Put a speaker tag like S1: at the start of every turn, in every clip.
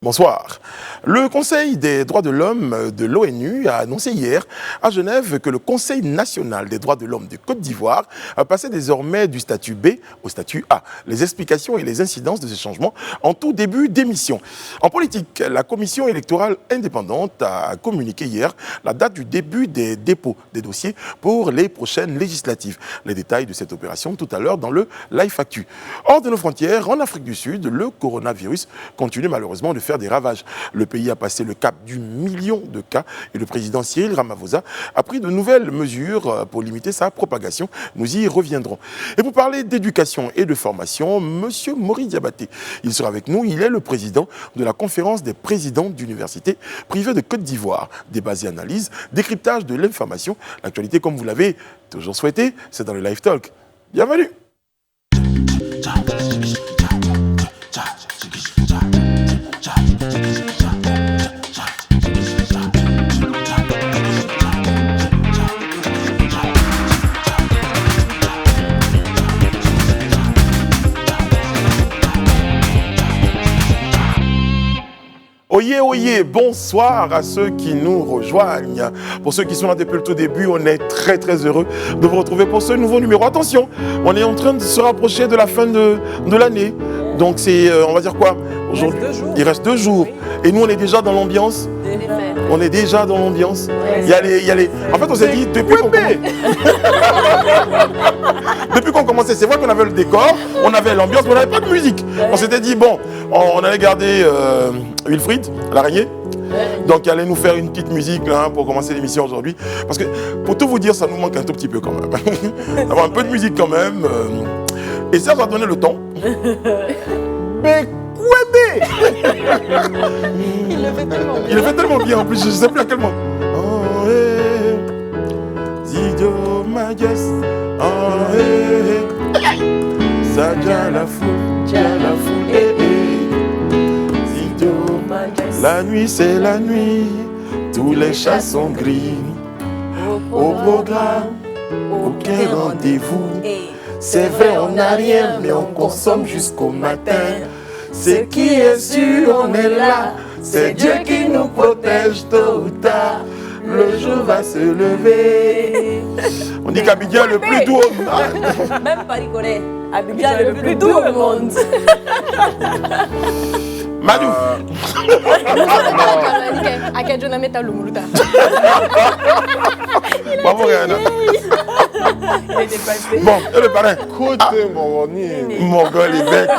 S1: Bonsoir. Le Conseil des droits de l'homme de l'ONU a annoncé hier à Genève que le Conseil national des droits de l'homme de Côte d'Ivoire passait désormais du statut B au statut A. Les explications et les incidences de ces changements en tout début d'émission. En politique, la Commission électorale indépendante a communiqué hier la date du début des dépôts des dossiers pour les prochaines législatives. Les détails de cette opération tout à l'heure dans le Live Actu. Hors de nos frontières, en Afrique du Sud, le coronavirus continue malheureusement de faire des ravages. Le pays a passé le cap du million de cas et le président Cyril Ramaphosa a pris de nouvelles mesures pour limiter sa propagation. Nous y reviendrons. Et pour parler d'éducation et de formation, Monsieur Maurice Diabaté, il sera avec nous. Il est le président de la conférence des présidents d'universités privées de Côte d'Ivoire. Débats et analyses, décryptage de l'information. L'actualité, comme vous l'avez toujours souhaité, c'est dans le Live Talk. Bienvenue. Oyez, oyez, bonsoir à ceux qui nous rejoignent. Pour ceux qui sont là depuis le tout début, on est très très heureux de vous retrouver pour ce nouveau numéro. Attention, on est en train de se rapprocher de la fin de l'année. Donc c'est, on va dire quoi aujourd'hui? Il reste 2 jours. Et nous, on est déjà dans l'ambiance. On est déjà dans l'ambiance. Il y a les... En fait, on s'est dit, depuis qu'on commençait, c'est vrai qu'on avait le décor, on avait l'ambiance, mais on n'avait pas de musique. On s'était dit, bon, on allait garder Wilfried, l'araignée. Donc, il allait nous faire une petite musique là, pour commencer l'émission aujourd'hui. Parce que, pour tout vous dire, ça nous manque un tout petit peu quand même. D'avoir un peu de musique quand même. Et ça va donner le temps. Mais
S2: il le fait tellement bien.
S1: Il le fait tellement bien en plus, je ne sais plus à quel moment. Oh, hey. Zidio Majes. Oh, hey. Ça déjà la foule, eh, eh. Zidio Majes. La nuit c'est la nuit, tous les chats sont gris. Au programme, aucun rendez-vous. C'est vrai, on n'a rien, mais on consomme jusqu'au matin. Ce qui est sûr, on est là. C'est Dieu qui nous protège tôt ou tard. Le jour va se lever. On dit qu'Abidjan est le plus doux.
S2: Même Paris connaît. Abidjan est le plus doux au monde.
S1: Madou. Bravo, Rihanna. Bon, et le parrain.
S3: Côté Moroni.
S1: Mongol et bec,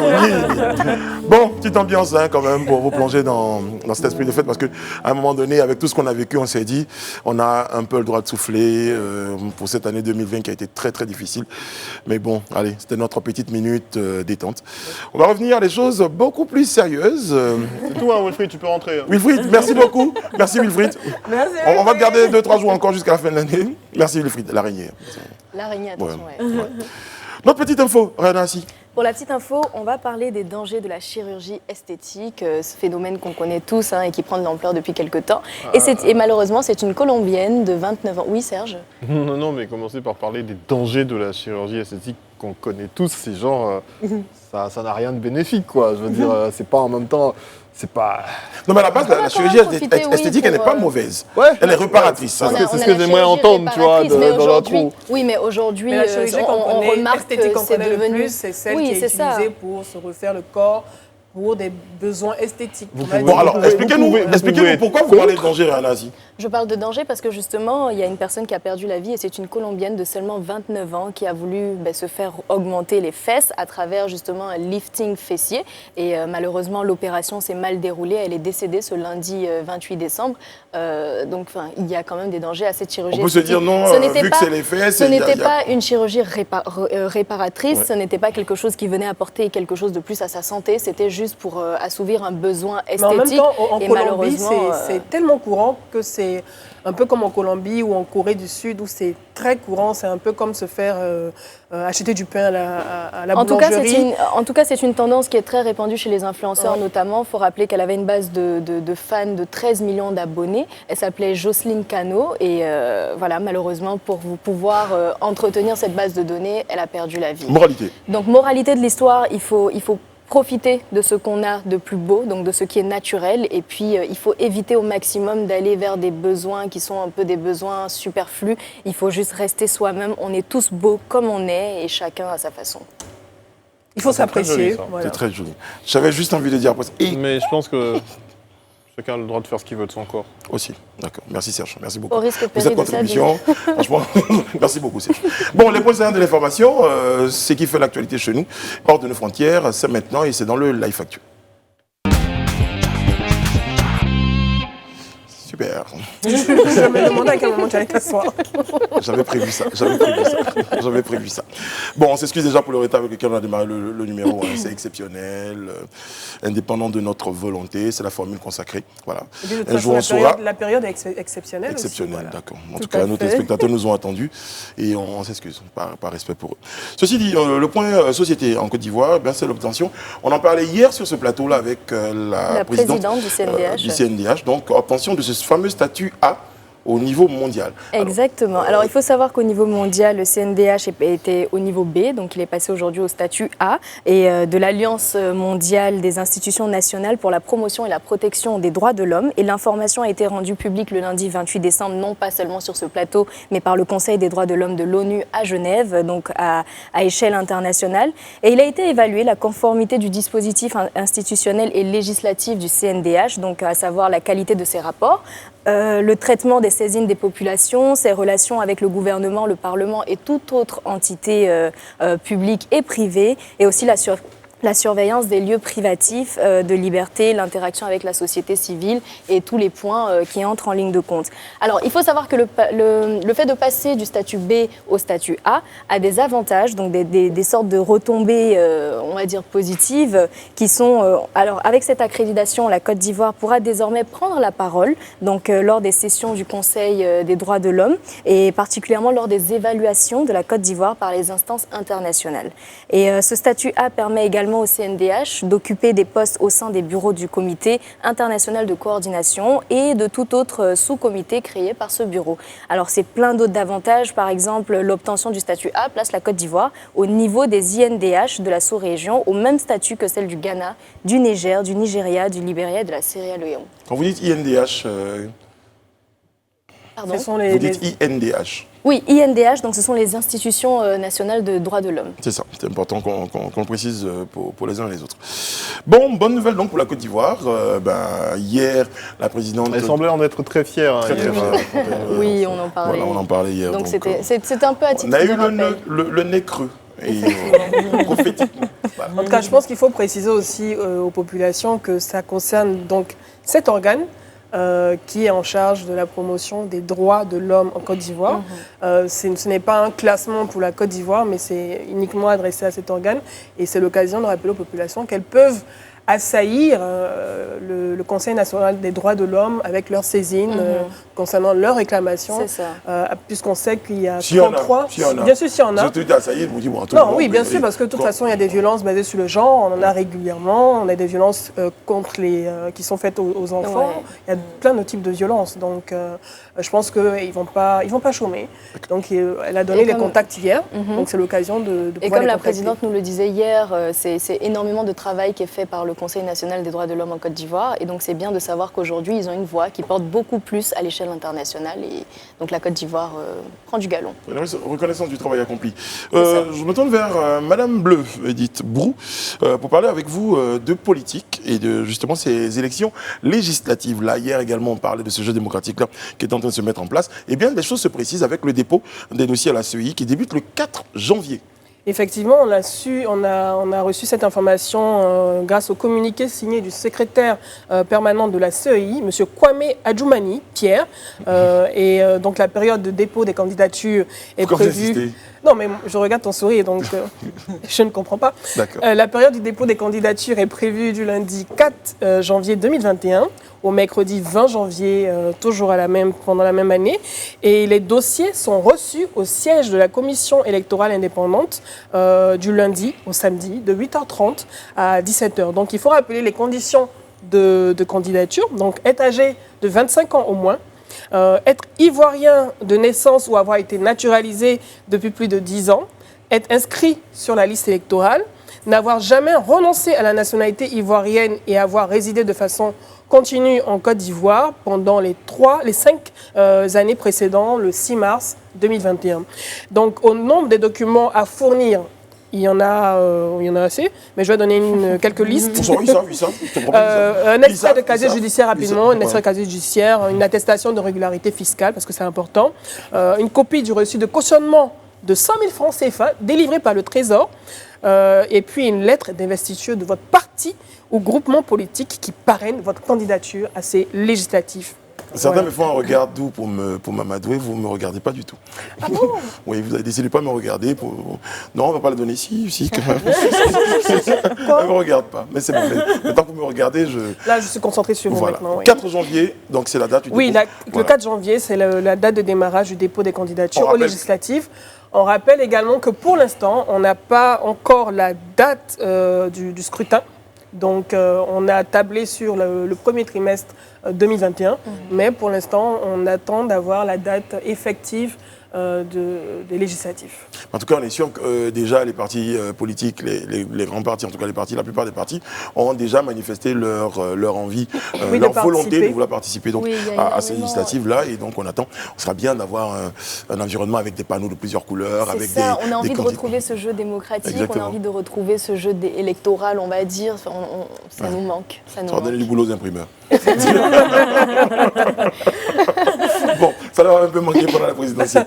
S1: Bon, petite ambiance hein, quand même pour vous plonger dans cet esprit de fête parce qu'à un moment donné, avec tout ce qu'on a vécu, on s'est dit, on a un peu le droit de souffler pour cette année 2020 qui a été très très difficile. Mais bon, allez, c'était notre petite minute détente. On va revenir à des choses beaucoup plus sérieuses.
S3: C'est tout, hein, Wilfried, tu peux rentrer.
S1: Wilfried, merci beaucoup. Merci Wilfried.
S2: Merci.
S1: On va te garder 2-3 jours encore jusqu'à la fin de l'année. Merci Wilfried, l'araignée.
S2: L'araignée, attention, ouais.
S1: Notre petite info, Rihanna, si.
S2: Pour la petite info, on va parler des dangers de la chirurgie esthétique, ce phénomène qu'on connaît tous hein, et qui prend de l'ampleur depuis quelques temps. Et malheureusement, c'est une Colombienne de 29 ans. Oui, Serge?
S3: Non, mais commencer par parler des dangers de la chirurgie esthétique qu'on connaît tous. C'est genre, ça n'a rien de bénéfique, quoi. Je veux dire, c'est pas en même temps... C'est pas...
S1: Non, mais à la base, la chirurgie esthétique, elle n'est pas mauvaise.
S3: Ouais.
S1: Elle est réparatrice.
S3: C'est ce que j'aimerais entendre, tu vois, dans l'intro.
S2: Oui, mais aujourd'hui,
S4: la chirurgie qu'on connaît,
S2: remarque
S4: esthétique qu'on
S2: c'est
S4: connaît
S2: devenu...
S4: le plus, c'est celle qui est utilisée pour se refaire le corps pour des besoins esthétiques.
S1: Bon, alors, expliquez-nous pourquoi vous parlez de danger, Rihanna.
S2: Je parle de danger parce que justement, il y a une personne qui a perdu la vie et c'est une Colombienne de seulement 29 ans qui a voulu se faire augmenter les fesses à travers justement un lifting fessier. Et malheureusement, l'opération s'est mal déroulée. Elle est décédée ce lundi 28 décembre. Donc, il y a quand même des dangers à cette chirurgie.
S1: On peut se dire non, vu que c'est les fesses...
S2: Ce n'était pas une chirurgie réparatrice, ce n'était pas quelque chose qui venait apporter quelque chose de plus à sa santé. C'était juste pour assouvir un besoin esthétique.
S4: Mais en même temps, en Colombie,
S2: malheureusement,
S4: c'est tellement courant que c'est un peu comme en Colombie ou en Corée du Sud où c'est très courant. C'est un peu comme se faire acheter du pain à la boulangerie.
S2: En tout cas, c'est une tendance qui est très répandue chez les influenceurs notamment. Il faut rappeler qu'elle avait une base de fans de 13 millions d'abonnés. Elle s'appelait Jocelyne Cano et voilà, malheureusement, pour pouvoir entretenir cette base de données, elle a perdu la vie.
S1: Moralité.
S2: Donc, moralité de l'histoire, il faut profiter de ce qu'on a de plus beau, donc de ce qui est naturel. Et puis, il faut éviter au maximum d'aller vers des besoins qui sont un peu des besoins superflus. Il faut juste rester soi-même. On est tous beaux comme on est et chacun à sa façon.
S4: Il faut
S3: C'est très
S4: s'apprécier.
S3: joli, ça.
S1: C'est très joli. J'avais juste envie de dire après ça. Et
S3: Mais je pense que chacun a le droit de faire ce qu'il veut de son corps.
S1: aussi, d'accord. Merci Serge, merci beaucoup.
S2: Au risque
S1: Pour cette
S2: péril de sa vie.
S1: contribution, franchement, merci beaucoup Serge. Bon, les points saillants de l'information, ce qui fait l'actualité chez nous, hors de nos frontières, c'est maintenant et c'est dans le Life Actu. Super.
S4: Je me demandais à quel moment tu allais t'asseoir.
S1: J'avais prévu ça. J'avais prévu ça. Bon, on s'excuse déjà pour le retard avec lequel on a démarré le numéro. Hein. C'est exceptionnel, indépendant de notre volonté. C'est la formule consacrée. Voilà.
S4: Et puis, de toute
S1: Un jour,
S4: façon,
S1: on saura.
S4: la période est exceptionnelle.
S1: Exceptionnel,
S4: aussi, voilà.
S1: d'accord. En
S4: Tout
S1: tout cas,
S4: à
S1: nos
S4: fait.
S1: téléspectateurs nous ont attendus et on s'excuse par respect pour eux. Ceci dit, le point société en Côte d'Ivoire, ben, c'est l'obtention. On en parlait hier sur ce plateau-là avec la présidente
S2: du CNDH.
S1: donc obtention de ce fameux statut A au niveau mondial.
S2: Exactement. Alors, il faut savoir qu'au niveau mondial, le CNDH était au niveau B, donc il est passé aujourd'hui au statut A, et de l'Alliance mondiale des institutions nationales pour la promotion et la protection des droits de l'homme. Et l'information a été rendue publique le lundi 28 décembre, non pas seulement sur ce plateau, mais par le Conseil des droits de l'homme de l'ONU à Genève, donc à échelle internationale. Et il a été évalué la conformité du dispositif institutionnel et législatif du CNDH, donc à savoir la qualité de ses rapports, le traitement des saisines des populations, ses relations avec le gouvernement, le Parlement et toute autre entité publique et privée, et aussi la surveillance des lieux privatifs de liberté, l'interaction avec la société civile et tous les points qui entrent en ligne de compte. Alors, il faut savoir que le fait de passer du statut B au statut A a des avantages, donc des sortes de retombées, on va dire, positives, qui sont... alors, avec cette accréditation, la Côte d'Ivoire pourra désormais prendre la parole, donc lors des sessions du Conseil des droits de l'homme, et particulièrement lors des évaluations de la Côte d'Ivoire par les instances internationales. Et ce statut A permet également au CNDH d'occuper des postes au sein des bureaux du Comité international de coordination et de tout autre sous-comité créé par ce bureau. Alors c'est plein d'autres avantages, par exemple l'obtention du statut A place la Côte d'Ivoire au niveau des INDH de la sous-région, au même statut que celle du Ghana, du Niger, du Nigeria, du Libéria et de la Sierra Leone.
S1: Quand vous dites INDH,
S2: Pardon ?
S4: Ce sont
S1: vous dites INDH.
S2: Oui, INDH, donc ce sont les institutions nationales de droits de l'homme.
S1: C'est ça, c'est important qu'on le précise pour les uns et les autres. Bon, bonne nouvelle donc pour la Côte d'Ivoire. Hier, la présidente...
S3: Elle semblait en être très fière. Hein,
S1: Très, très
S3: hier.
S1: fière.
S2: Oui, on en parlait.
S1: Voilà, on en parlait hier.
S2: Donc c'était un peu à
S1: on
S2: titre
S1: a
S2: de
S1: eu
S2: rappel.
S1: le nez creux. Et prophétiquement. Voilà.
S4: En tout cas, je pense qu'il faut préciser aussi aux populations que ça concerne donc cet organe qui est en charge de la promotion des droits de l'homme en Côte d'Ivoire. Ce n'est pas un classement pour la Côte d'Ivoire, mais c'est uniquement adressé à cet organe. Et c'est l'occasion de rappeler aux populations qu'elles peuvent assaillir le Conseil national des droits de l'homme avec leur saisine concernant leurs réclamations.
S2: C'est ça.
S4: Puisqu'on sait qu'il y a
S1: S'il y en a,
S4: 33...
S1: s'il y en a.
S4: Bien sûr, s'il y en a.
S1: Je te dis, ça y est, vous dites, bon, tout le
S4: Non,
S1: monde,
S4: oui, bien
S1: et-
S4: sûr, parce que de toute
S1: quand-
S4: façon, il y a des violences basées sur le genre, on en a régulièrement, on a des violences contre qui sont faites aux enfants,
S2: Ouais.
S4: il y a plein de types de violences, donc je pense qu'ils vont pas chômer. Donc elle a donné
S2: Et
S4: les
S2: comme-
S4: contacts hier, donc c'est l'occasion de
S2: Et
S4: pouvoir
S2: comme
S4: les
S2: la
S4: contacter.
S2: présidente nous le disait hier, c'est énormément de travail qui est fait par le Conseil national des droits de l'homme en Côte d'Ivoire. Et donc c'est bien de savoir qu'aujourd'hui, ils ont une voix qui porte beaucoup plus à l'échelle internationale. Et donc la Côte d'Ivoire prend du galon.
S1: Reconnaissance du travail accompli.
S2: ça.
S1: Je me tourne vers Madame Bleu, Edith Brou, pour parler avec vous de politique et de justement ces élections législatives. Là, hier également, on parlait de ce jeu démocratique-là qui est en train de se mettre en place. Et bien, les choses se précisent avec le dépôt des dossiers à la CEI qui débute le 4 janvier.
S4: Effectivement, on a reçu cette information grâce au communiqué signé du secrétaire permanent de la CEI, M. Kwame Adjoumani, Pierre. Donc la période de dépôt des candidatures est
S1: Pourquoi vous
S4: prévue...
S1: insistez ?
S4: Non, mais je regarde ton sourire, donc je ne comprends pas.
S1: D'accord.
S4: La période du dépôt des candidatures est prévue du lundi 4 janvier 2021 au mercredi 20 janvier, toujours pendant la même année. Et les dossiers sont reçus au siège de la commission électorale indépendante du lundi au samedi, de 8h30 à 17h. Donc il faut rappeler les conditions de candidature. Donc être âgé de 25 ans au moins, être ivoirien de naissance ou avoir été naturalisé depuis plus de 10 ans, être inscrit sur la liste électorale, n'avoir jamais renoncé à la nationalité ivoirienne et avoir résidé de façon continue en Côte d'Ivoire pendant les 5 années précédentes, le 6 mars 2021. Donc, au nombre des documents à fournir, il y en a assez, mais je vais donner quelques listes. Un extrait de casier judiciaire rapidement, un extrait de casier judiciaire, une attestation de régularité fiscale, parce que c'est important, une copie du reçu de cautionnement de 100 000 francs CFA délivré par le Trésor, et puis une lettre d'investiture de votre parti ou groupement politique qui parraine votre candidature à ces législatives.
S1: Certains me font un regard doux pour m'amadouer, vous ne me regardez pas du tout.
S4: Ah bon?
S1: Oui, vous avez décidé de ne pas me regarder. Non, on ne va pas le donner ici, quand même.
S4: Quoi?
S1: Ne me regarde pas, mais c'est bon. Mais tant que vous me regardez,
S4: Là, je suis concentrée sur vous maintenant. Oui.
S1: 4 janvier, donc c'est la date du dépôt.
S4: Le 4 janvier, c'est la date de démarrage du dépôt des candidatures aux législatives. On rappelle également que pour l'instant, on n'a pas encore la date du scrutin. Donc, on a tablé sur le premier trimestre 2021, mais pour l'instant, on attend d'avoir la date effective des législatives.
S1: En tout cas, on est sûr que déjà les partis politiques, les grands partis, en tout cas les partis, la plupart des partis, ont déjà manifesté leur envie, leur volonté de vouloir participer donc, à ces législatives-là. Et donc, on sera bien d'avoir un environnement avec des panneaux de plusieurs couleurs.
S2: On a envie de retrouver ce jeu démocratique, on a envie de retrouver ce jeu électoral, on va dire. Ça nous manque. Ça va
S1: donner du boulot aux imprimeurs. Bon, ça leur a un peu manqué pendant la présidentielle.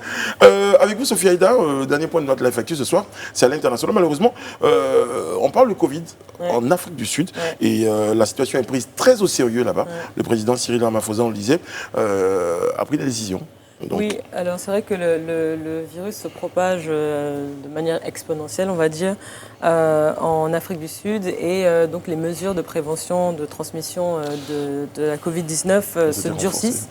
S1: Avec vous, Sophie Aïda, dernier point de notre live actu ce soir, c'est à l'international. Malheureusement, on parle de Covid en Afrique du Sud et la situation est prise très au sérieux là-bas. Le président Cyril Ramaphosa, on le disait, a pris des décisions. Donc...
S5: Oui, alors c'est vrai que le virus se propage de manière exponentielle, on va dire, en Afrique du Sud et donc les mesures de prévention de transmission de la Covid-19 se durcissent.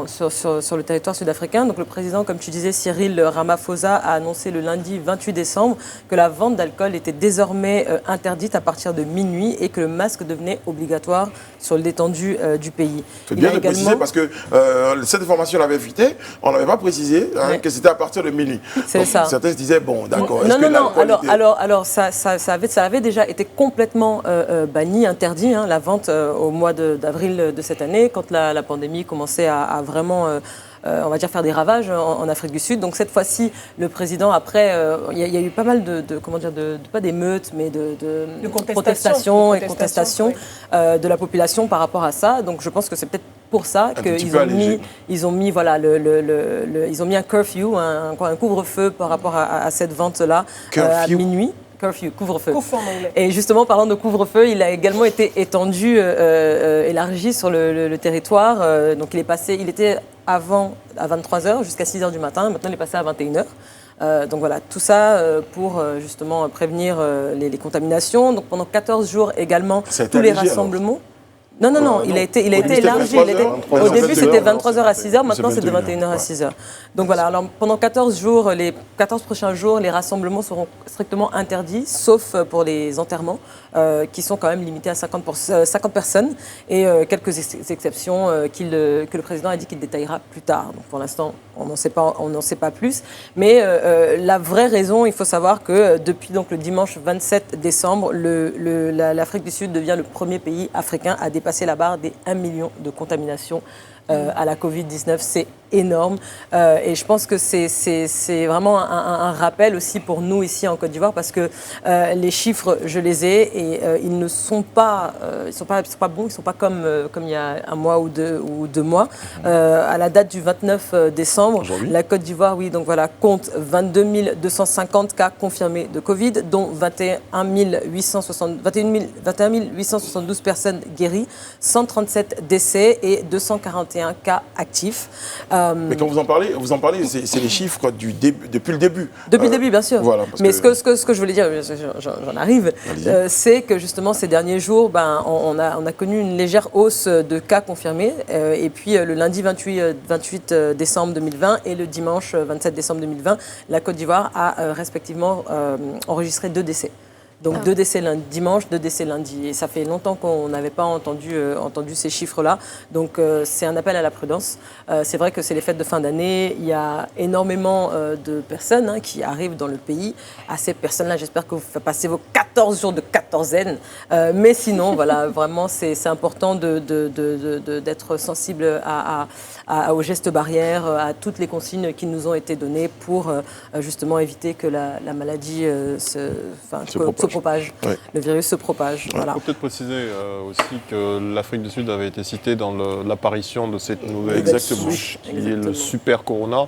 S5: Sur le territoire sud-africain. Donc le président, comme tu disais, Cyril Ramaphosa, a annoncé le lundi 28 décembre que la vente d'alcool était désormais interdite à partir de minuit et que le masque devenait obligatoire sur l'étendue du pays.
S1: C'est bien de préciser parce que cette information l'avait fuité, on n'avait pas précisé que c'était à partir de minuit.
S5: C'est ça.
S1: Certains se disaient, bon, d'accord.
S5: Non. Alors ça avait déjà été complètement banni, interdit, la vente au mois d'avril de cette année, quand la pandémie commençait à vraiment, on va dire, faire des ravages en Afrique du Sud. Donc cette fois-ci, le président, après, il y a eu pas mal pas d'émeutes, mais de protestations et contestations de la population par rapport à ça. Donc je pense que c'est peut-être pour ça qu'ils ont mis voilà, ils ont mis un curfew, un couvre-feu par rapport à cette vente-là à minuit. Curfew, couvre-feu. Et justement, parlant de couvre-feu, il a également été étendu, élargi sur le territoire. Donc il était avant à 23h jusqu'à 6h du matin. Maintenant, il est passé à 21h. Donc voilà, tout ça pour justement prévenir les contaminations. Donc pendant 14 jours également, tous les rassemblements. Non, il a été élargi. Au début, c'était 23h à 6h, maintenant c'est de 21h à 6h. Donc voilà, alors pendant 14 jours, les 14 prochains jours, les rassemblements seront strictement interdits, sauf pour les enterrements, qui sont quand même limités à 50 personnes, et quelques exceptions que le président a dit qu'il détaillera plus tard. Donc pour l'instant, on n'en sait pas plus. Mais la vraie raison, il faut savoir que depuis donc, le dimanche 27 décembre, l'Afrique du Sud devient le premier pays africain à dépasser la barre des 1 million de contaminations à la Covid-19. C'est énorme. Et je pense que c'est vraiment un rappel aussi pour nous ici en Côte d'Ivoire parce que les chiffres, je les ai et ils ne sont pas, ils sont pas bons, ils ne sont pas comme il y a un mois ou deux mois. À la date du 29 décembre, la Côte d'Ivoire, oui, donc voilà, compte 22 250 cas confirmés de Covid, dont 21 872 personnes guéries, 137 décès et 241 cas actifs.
S1: Mais quand vous en parlez, c'est les chiffres depuis le début.
S5: Depuis le début, bien sûr.
S1: Voilà,
S5: mais ce que je voulais dire, j'en arrive, c'est que justement ces derniers jours, on a connu une légère hausse de cas confirmés. Et puis le lundi 28 décembre 2020 et le dimanche 27 décembre 2020, la Côte d'Ivoire a respectivement enregistré 2 décès. Donc 2 décès dimanche, 2 décès lundi. Et ça fait longtemps qu'on n'avait pas entendu ces chiffres-là. Donc c'est un appel à la prudence. C'est vrai que c'est les fêtes de fin d'année. Il y a énormément de personnes qui arrivent dans le pays. À ces personnes-là, j'espère que vous faites passer vos 14 jours de quatorzaine. Mais sinon, voilà, vraiment, c'est important d'être sensible aux gestes barrières, à toutes les consignes qui nous ont été données pour justement éviter que la maladie se propage.
S1: Ouais.
S5: Le virus se propage.
S3: Il
S5: Voilà.
S3: faut peut-être préciser aussi que l'Afrique du Sud avait été citée dans l'apparition de cette nouvelle
S1: Exactement.
S3: souche qui est le super corona.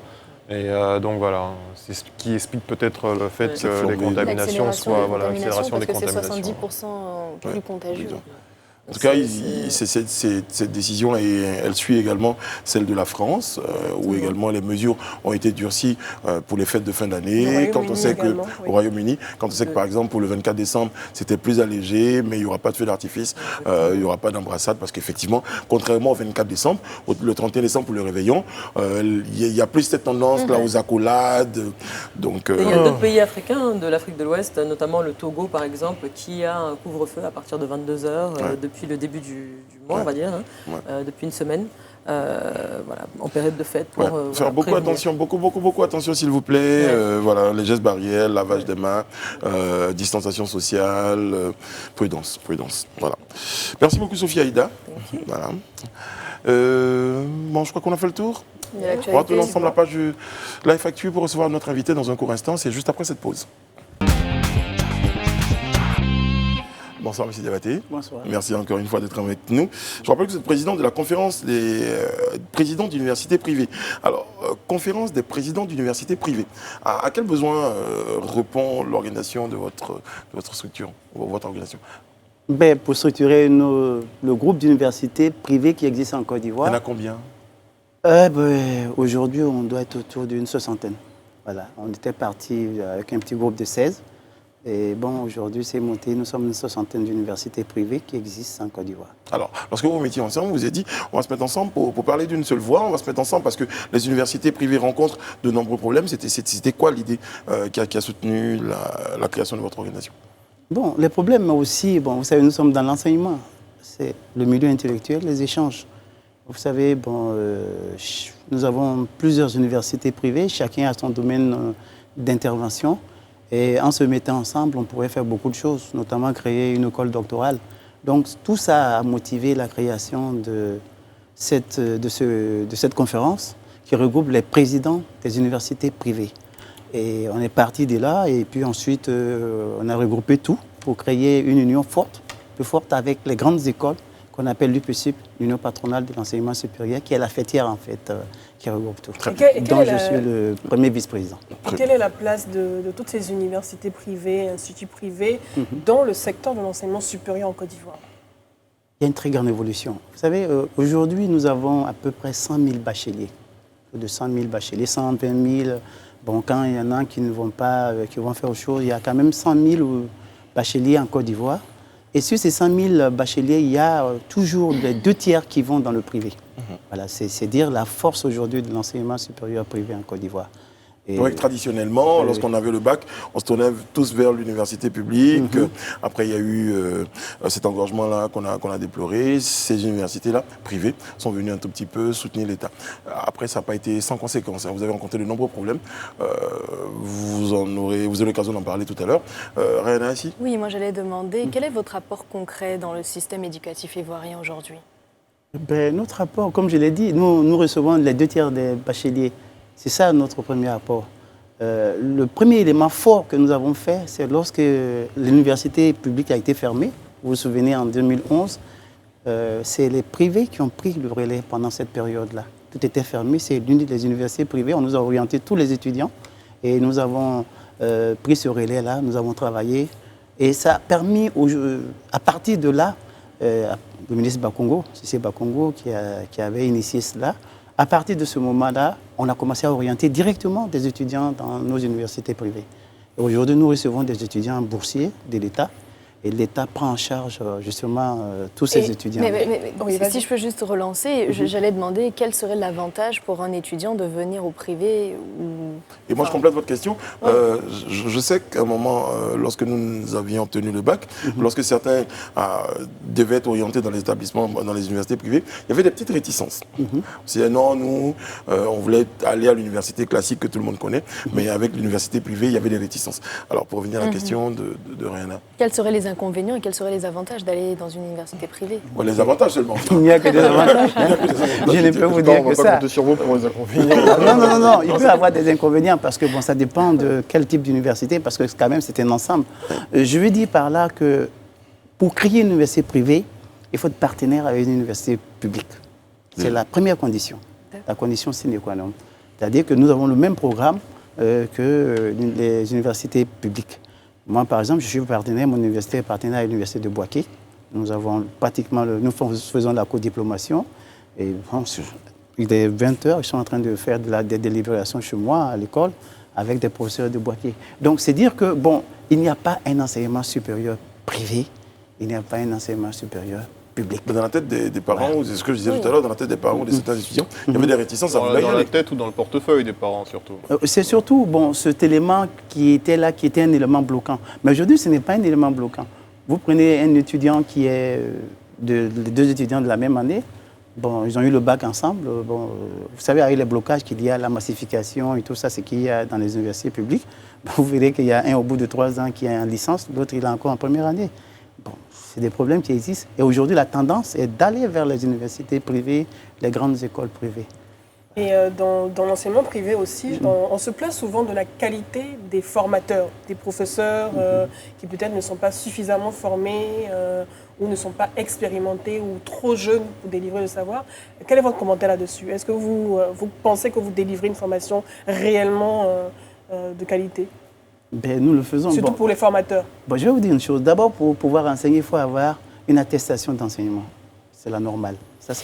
S3: Et donc voilà, c'est ce qui explique peut-être le fait que les contaminations soient l'accélération des contaminations.
S2: Parce que c'est 70% plus contagieux.
S1: En tout cas, cette décision, elle suit également celle de la France, où également les mesures ont été durcies pour les fêtes de fin d'année. Quand on sait que au Royaume-Uni, quand on sait que par exemple pour le 24 décembre, c'était plus allégé, mais il n'y aura pas de feu d'artifice, il n'y aura pas d'embrassade, parce qu'effectivement, contrairement au 24 décembre, le 31 décembre pour le réveillon, il y a plus cette tendance là aux accolades. Donc,
S5: il y a d'autres pays africains, de l'Afrique de l'Ouest, notamment le Togo par exemple, qui a un couvre-feu à partir de 22h depuis le début du mois, on va dire, depuis une semaine, voilà, en période de fête. Pour
S1: faire beaucoup attention, beaucoup attention s'il vous plaît. Voilà, les gestes barrières, lavage des mains, distanciation sociale, prudence. Voilà. Merci beaucoup Sophie Aïda. Voilà. Bon, je crois qu'on a fait le tour. On va tourner ensemble la page de la FAQ pour recevoir notre invité dans un court instant. C'est juste après cette pause. Bonsoir, M. Diabaté.
S6: Bonsoir.
S1: Merci encore une fois d'être avec nous. Je rappelle que vous êtes président de la conférence des présidents d'universités privées. Alors, conférence des présidents d'universités privées. À quel besoin répond l'organisation de votre structure, votre organisation?
S6: Pour structurer le groupe d'universités privées qui existe en Côte d'Ivoire.
S1: Il y en a combien?
S6: Aujourd'hui, on doit être autour d'une 60aine. Voilà. On était parti avec un petit groupe de 16. Et bon, aujourd'hui, c'est monté. Nous sommes une 60aine d'universités privées qui existent en Côte d'Ivoire. Alors,
S1: lorsque vous mettiez ensemble, vous avez dit, on va se mettre ensemble pour parler d'une seule voix. On va se mettre ensemble parce que les universités privées rencontrent de nombreux problèmes. C'était quoi l'idée qui a soutenu la création de votre organisation?
S6: Bon, les problèmes aussi, vous savez, nous sommes dans l'enseignement. C'est le milieu intellectuel, les échanges. Vous savez, nous avons plusieurs universités privées. Chacun a son domaine d'intervention. Et en se mettant ensemble, on pourrait faire beaucoup de choses, notamment créer une école doctorale. Donc tout ça a motivé la création de cette conférence qui regroupe les présidents des universités privées. Et on est parti de là et puis ensuite on a regroupé tout pour créer une union forte, plus forte avec les grandes écoles qu'on appelle l'UPSUP, l'Union patronale de l'enseignement supérieur, qui est la fêtière en fait, qui regroupe tout. Donc je suis le premier vice-président.
S4: Quelle est la place de toutes ces universités privées, instituts privés, dans le secteur de l'enseignement supérieur en Côte d'Ivoire?
S6: Il y a une très grande évolution. Vous savez, aujourd'hui, nous avons à peu près 100 000 bacheliers. Plus de 100 000 bacheliers, 120 000. Bon, quand il y en a qui ne vont pas, qui vont faire autre chose, il y a quand même 100 000 bacheliers en Côte d'Ivoire. Et sur ces 100 000 bacheliers, il y a toujours les 2/3 qui vont dans le privé. Voilà, c'est dire la force aujourd'hui de l'enseignement supérieur privé en Côte d'Ivoire.
S1: Donc, traditionnellement, lorsqu'on avait le bac, on se tournait tous vers l'université publique. Après, il y a eu cet engorgement-là qu'on a déploré. Ces universités-là, privées, sont venues un tout petit peu soutenir l'État. Après, ça n'a pas été sans conséquence. Vous avez rencontré de nombreux problèmes. Vous aurez l'occasion d'en parler tout à l'heure. Rayana, ici?
S2: Oui, moi j'allais demander, quel est votre apport concret dans le système éducatif ivoirien aujourd'hui?
S6: Notre apport, comme je l'ai dit, nous recevons les 2/3 des bacheliers. C'est ça notre premier apport. Le premier élément fort que nous avons fait, c'est lorsque l'université publique a été fermée. Vous vous souvenez, en 2011, c'est les privés qui ont pris le relais pendant cette période-là. Tout était fermé, c'est l'une des universités privées. On nous a orienté tous les étudiants et nous avons pris ce relais-là, nous avons travaillé. Et ça a permis, à partir de là, le ministre Bakongo, Cissé Bakongo, qui avait initié cela, à partir de ce moment-là, on a commencé à orienter directement des étudiants dans nos universités privées. Aujourd'hui, nous recevons des étudiants boursiers de l'État et l'État prend en charge justement tous ces étudiants.
S4: Oui, vas-y.
S2: Si je peux juste relancer, j'allais demander quel serait l'avantage pour un étudiant de venir au privé
S1: Et moi, je complète votre question. Je sais qu'à un moment, lorsque nous avions obtenu le bac, lorsque certains devaient être orientés dans les établissements, dans les universités privées, il y avait des petites réticences. C'est non, nous, on voulait aller à l'université classique que tout le monde connaît, mais avec l'université privée, il y avait des réticences. Alors, pour revenir à la question de Rihanna.
S2: Quels seraient les inconvénients et quels seraient les avantages d'aller dans une université privée?
S1: Ouais, les avantages seulement.
S6: Il n'y a que des avantages. Je ne peux vous dire
S3: On
S6: que
S3: va pas
S6: ça.
S3: compter sur vous pour les inconvénients.
S6: Non, il peut y avoir des inconvénients parce que bon, ça dépend de quel type d'université, parce que quand même c'est un ensemble. Je veux dire par là que pour créer une université privée, il faut être partenaire avec une université publique. C'est la première condition, la condition sine qua non. C'est-à-dire que nous avons le même programme que les universités publiques. Moi, par exemple, je suis partenaire, mon université est partenaire à l'université de Boaké. Nous avons pratiquement, nous faisons la codiplomation. Et bon, il est 20h, ils sont en train de faire des délibérations chez moi à l'école avec des professeurs de Boaké. Donc, c'est dire que, bon, il n'y a pas un enseignement supérieur privé, il n'y a pas un enseignement supérieur public.
S1: Dans la tête des parents, c'est ce que je disais tout à l'heure, dans la tête des parents, de certains étudiants, il y avait des réticences à
S3: Dans
S1: vouloir y
S3: la
S1: aller.
S3: tête ou dans le portefeuille des parents, surtout.
S6: C'est surtout bon, cet élément qui était là, qui était un élément bloquant. Mais aujourd'hui, ce n'est pas un élément bloquant. Vous prenez un étudiant qui est les deux étudiants de la même année. Bon, ils ont eu le bac ensemble. Bon, vous savez, avec les blocages qu'il y a, la massification et tout ça, c'est qu'il y a dans les universités publiques. Vous verrez qu'il y a un au bout de 3 ans qui est en licence, l'autre il est encore en première année. Bon, c'est des problèmes qui existent. Et aujourd'hui, la tendance est d'aller vers les universités privées, les grandes écoles privées.
S4: Et dans l'enseignement privé aussi, on se plaint souvent de la qualité des formateurs, des professeurs qui peut-être ne sont pas suffisamment formés ou ne sont pas expérimentés ou trop jeunes pour délivrer le savoir. Quel est votre commentaire là-dessus? Est-ce que vous pensez que vous délivrez une formation réellement de qualité?
S6: Ben, nous le faisons.
S4: Surtout pour les formateurs.
S6: Bon, je vais vous dire une chose. D'abord, pour pouvoir enseigner, il faut avoir une attestation d'enseignement. C'est la normale. Ça,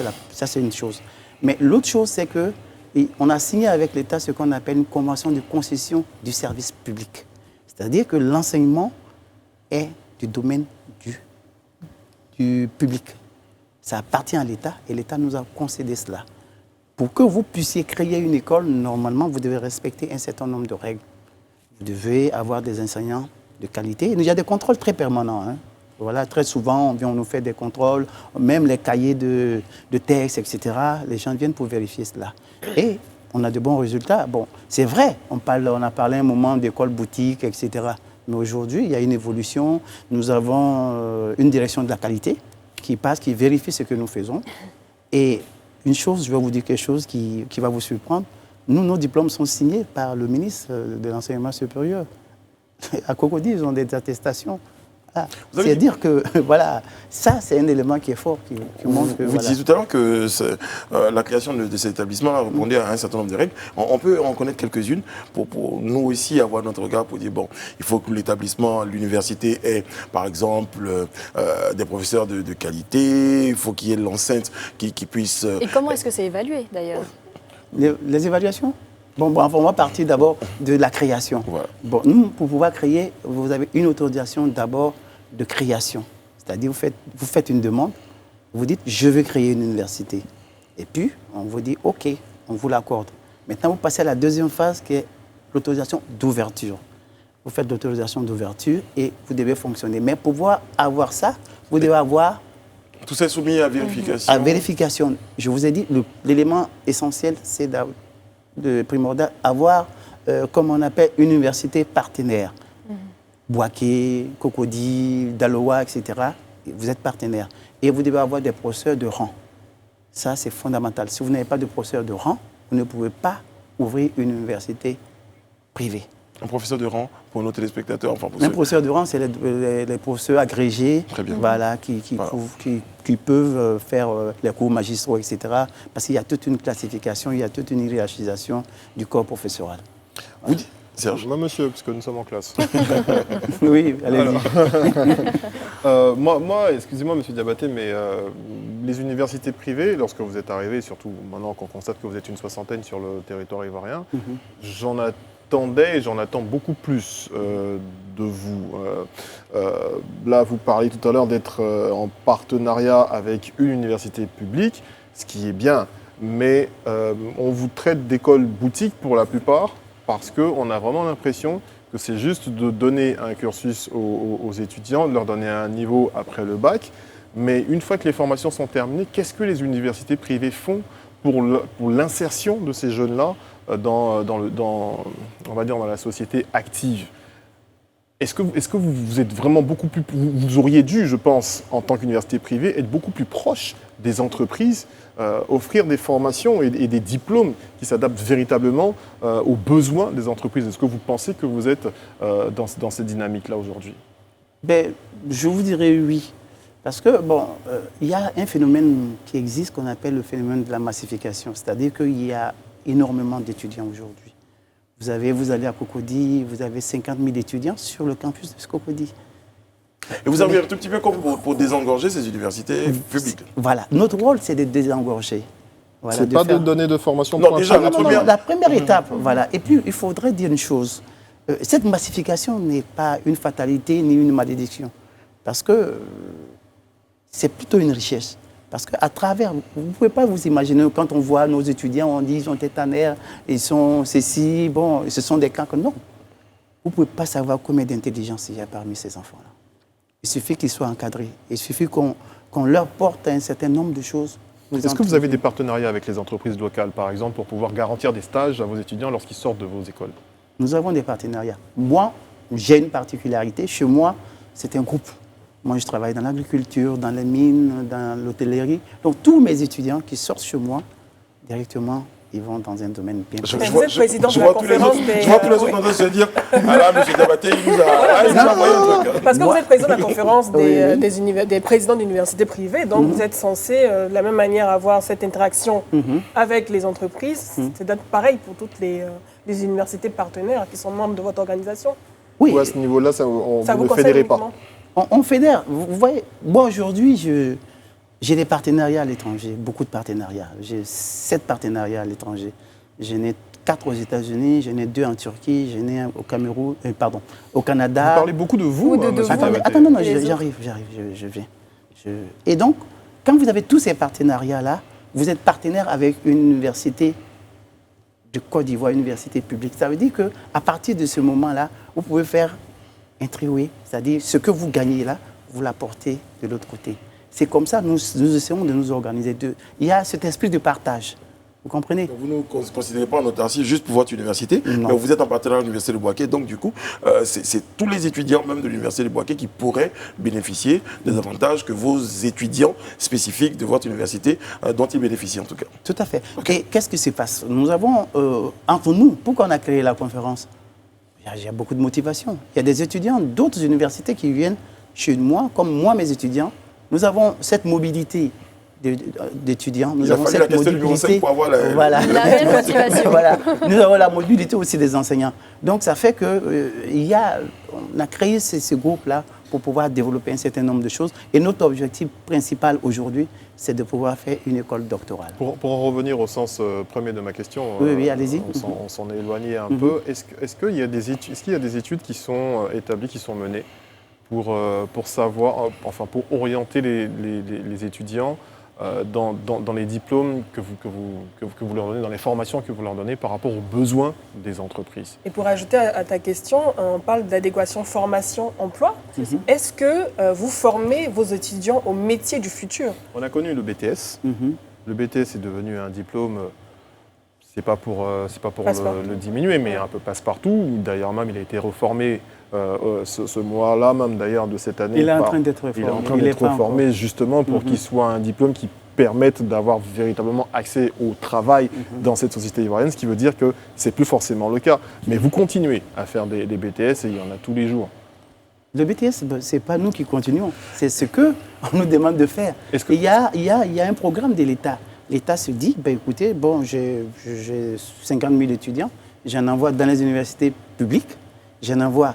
S6: c'est une chose. Mais l'autre chose, c'est qu'on a signé avec l'État ce qu'on appelle une convention de concession du service public. C'est-à-dire que l'enseignement est du domaine du public. Ça appartient à l'État et l'État nous a concédé cela. Pour que vous puissiez créer une école, normalement, vous devez respecter un certain nombre de règles. Vous devez avoir des enseignants de qualité. Il y a des contrôles très permanents. Voilà, très souvent, on nous fait des contrôles, même les cahiers de textes, etc. Les gens viennent pour vérifier cela. Et on a de bons résultats. Bon, c'est vrai, on a parlé un moment d'école boutique, etc. Mais aujourd'hui, il y a une évolution. Nous avons une direction de la qualité qui passe, qui vérifie ce que nous faisons. Et une chose, je vais vous dire quelque chose qui va vous surprendre. Nous, nos diplômes sont signés par le ministre de l'Enseignement supérieur. À Cocody, ils ont des attestations. C'est-à-dire que, voilà, ça, c'est un élément qui est fort, qui montre que...
S1: Vous disiez tout à l'heure que la création de cet établissement répondait à un certain nombre de règles. On peut en connaître quelques-unes pour nous aussi avoir notre regard pour dire, bon, il faut que l'établissement, l'université ait, par exemple, des professeurs de qualité, il faut qu'il y ait l'enceinte qui puisse...
S2: Et comment est-ce que c'est évalué, d'ailleurs?
S6: Les évaluations? Bon, on va partir d'abord de la création.
S1: Voilà.
S6: Bon, nous, pour pouvoir créer, vous avez une autorisation d'abord de création. C'est-à-dire, vous faites une demande, vous dites, je veux créer une université. Et puis, on vous dit, OK, on vous l'accorde. Maintenant, vous passez à la deuxième phase qui est l'autorisation d'ouverture. Vous faites l'autorisation d'ouverture et vous devez fonctionner. Mais pour pouvoir avoir ça, vous devez avoir...
S1: Tout ça est soumis à vérification.
S6: À vérification. Je vous ai dit, l'élément essentiel, c'est de primordial, avoir, comme on appelle, une université partenaire. Boaké, Cocody, Daloa, etc. Vous êtes partenaire. Et vous devez avoir des professeurs de rang. Ça, c'est fondamental. Si vous n'avez pas de professeur de rang, vous ne pouvez pas ouvrir une université privée.
S1: Un professeur de rang pour nos téléspectateurs. Enfin pour
S6: un professeur de rang, c'est les professeurs agrégés, voilà, qui peuvent faire les cours magistraux, etc. Parce qu'il y a toute une classification, il y a toute une hiérarchisation du corps professoral.
S1: Vous dites, Serge.
S3: Moi, monsieur, parce que nous sommes en classe.
S6: Oui, allez-y.
S3: Moi, excusez-moi, monsieur Diabaté, mais les universités privées, lorsque vous êtes arrivé, surtout maintenant qu'on constate que vous êtes une soixantaine sur le territoire ivoirien, j'en attendais et j'en attends beaucoup plus de vous. Là, vous parliez tout à l'heure d'être en partenariat avec une université publique, ce qui est bien, mais on vous traite d'école boutique pour la plupart parce qu'on a vraiment l'impression que c'est juste de donner un cursus aux étudiants, de leur donner un niveau après le bac, mais une fois que les formations sont terminées, qu'est-ce que les universités privées font pour l'insertion de ces jeunes-là on va dire, dans la société active? Est-ce que vous êtes vraiment beaucoup plus... Vous auriez dû, je pense, en tant qu'université privée, être beaucoup plus proche des entreprises, offrir des formations et des diplômes qui s'adaptent véritablement aux besoins des entreprises. Est-ce que vous pensez que vous êtes dans cette dynamique-là aujourd'hui?
S6: Je vous dirais oui. Parce que, il y a un phénomène qui existe qu'on appelle le phénomène de la massification. C'est-à-dire qu'il y a énormément d'étudiants aujourd'hui. Vous allez à Cocody, vous avez 50 000 étudiants sur le campus de Cocody.
S1: Et vous avez un tout petit peu comme pour désengorger ces universités publiques.
S6: Voilà. Notre rôle, c'est de désengorger. Voilà,
S3: c'est pas de donner de formation.
S1: Non, déjà, la
S6: première étape. Voilà. Et puis, il faudrait dire une chose. Cette massification n'est pas une fatalité ni une malédiction. Parce que c'est plutôt une richesse. Parce qu'à travers, vous ne pouvez pas vous imaginer, quand on voit nos étudiants, on dit ils sont tétanaires, ils sont ceci, ce sont des cancres. Non. Vous ne pouvez pas savoir combien d'intelligence il y a parmi ces enfants-là. Il suffit qu'ils soient encadrés. Il suffit qu'on leur porte un certain nombre de choses.
S3: Est-ce que vous avez des partenariats avec les entreprises locales, par exemple, pour pouvoir garantir des stages à vos étudiants lorsqu'ils sortent de vos écoles?
S6: Nous avons des partenariats. Moi, j'ai une particularité. Chez moi, c'est un groupe. Moi, je travaille dans l'agriculture, dans les mines, dans l'hôtellerie. Donc, tous mes étudiants qui sortent chez moi, directement, ils vont dans un domaine bien précis.
S4: Vous êtes président de la conférence des...
S1: Je vois tous les autres en train de se dire, ah là, M. Diabaté, il nous a envoyé un truc.
S4: Parce que vous êtes président de la conférence des présidents d'universités privées, donc vous êtes censé, de la même manière, avoir cette interaction avec les entreprises. C'est d'être pareil pour toutes les universités partenaires qui sont membres de votre organisation.
S6: Oui.
S3: Ou à ce niveau-là, vous ne
S4: vous
S3: fédérez pas?
S6: On fédère. Vous voyez, moi aujourd'hui, j'ai des partenariats à l'étranger, beaucoup de partenariats. J'ai 7 partenariats à l'étranger. J'en ai 4 aux États-Unis, j'en ai 2 en Turquie, j'en ai un au Cameroun, au Canada.
S3: Vous parlez beaucoup de vous,
S6: Attends, non, j'arrive, je viens. Et donc, quand vous avez tous ces partenariats-là, vous êtes partenaire avec une université de Côte d'Ivoire, une université publique. Ça veut dire qu'à partir de ce moment-là, vous pouvez faire un triway, c'est-à-dire ce que vous gagnez là, vous l'apportez de l'autre côté. C'est comme ça, nous essayons de nous organiser. Il y a cet esprit de partage. Vous comprenez?
S1: Donc vous ne considérez pas en autarcie juste pour votre université,
S6: non.
S1: Mais vous êtes en partenariat avec l'Université de Bouaké, donc du coup, c'est tous les étudiants même de l'Université de Bouaké qui pourraient bénéficier des avantages que vos étudiants spécifiques de votre université dont ils bénéficient en tout cas.
S6: Tout à fait. Okay. Et qu'est-ce qui se passe? Nous avons, entre nous, pourquoi on a créé la conférence? Il y a beaucoup de motivation. Il y a des étudiants d'autres universités qui viennent chez moi, comme moi, mes étudiants. Nous avons cette mobilité d'étudiants. Nous avons cette mobilité
S1: pour avoir la
S2: réelle motivation.
S6: Voilà. Nous avons la mobilité aussi des enseignants. Donc ça fait que on a créé ce groupe-là pour pouvoir développer un certain nombre de choses. Et notre objectif principal aujourd'hui, c'est de pouvoir faire une école doctorale.
S3: Pour en revenir au sens premier de ma question,
S6: oui, allez-y.
S3: On s'en est éloigné un peu. Est-ce qu'il y a des études qui sont établies, qui sont menées pour savoir, enfin pour orienter les étudiants dans les diplômes que vous leur donnez, dans les formations que vous leur donnez par rapport aux besoins des entreprises?
S4: Et pour ajouter à ta question, on parle d'adéquation formation-emploi. Est-ce que vous formez vos étudiants au métier du futur?
S3: On a connu le BTS. Le BTS est devenu un diplôme, c'est pas pour le diminuer, mais un peu passe-partout. D'ailleurs même, il a été reformé ce mois-là, même d'ailleurs de cette année.
S6: Il est en train d'être reformé.
S3: Il est en train d'être reformé justement pour qu'il soit un diplôme qui permette d'avoir véritablement accès au travail dans cette société ivoirienne, ce qui veut dire que c'est plus forcément le cas. Mais vous continuez à faire des BTS et il y en a tous les jours.
S6: Le BTS, ce n'est pas nous qui continuons, c'est ce qu'on nous demande de faire. Il y a un programme de l'État. L'État se dit, écoutez, j'ai 50 000 étudiants, j'en envoie dans les universités publiques, j'en envoie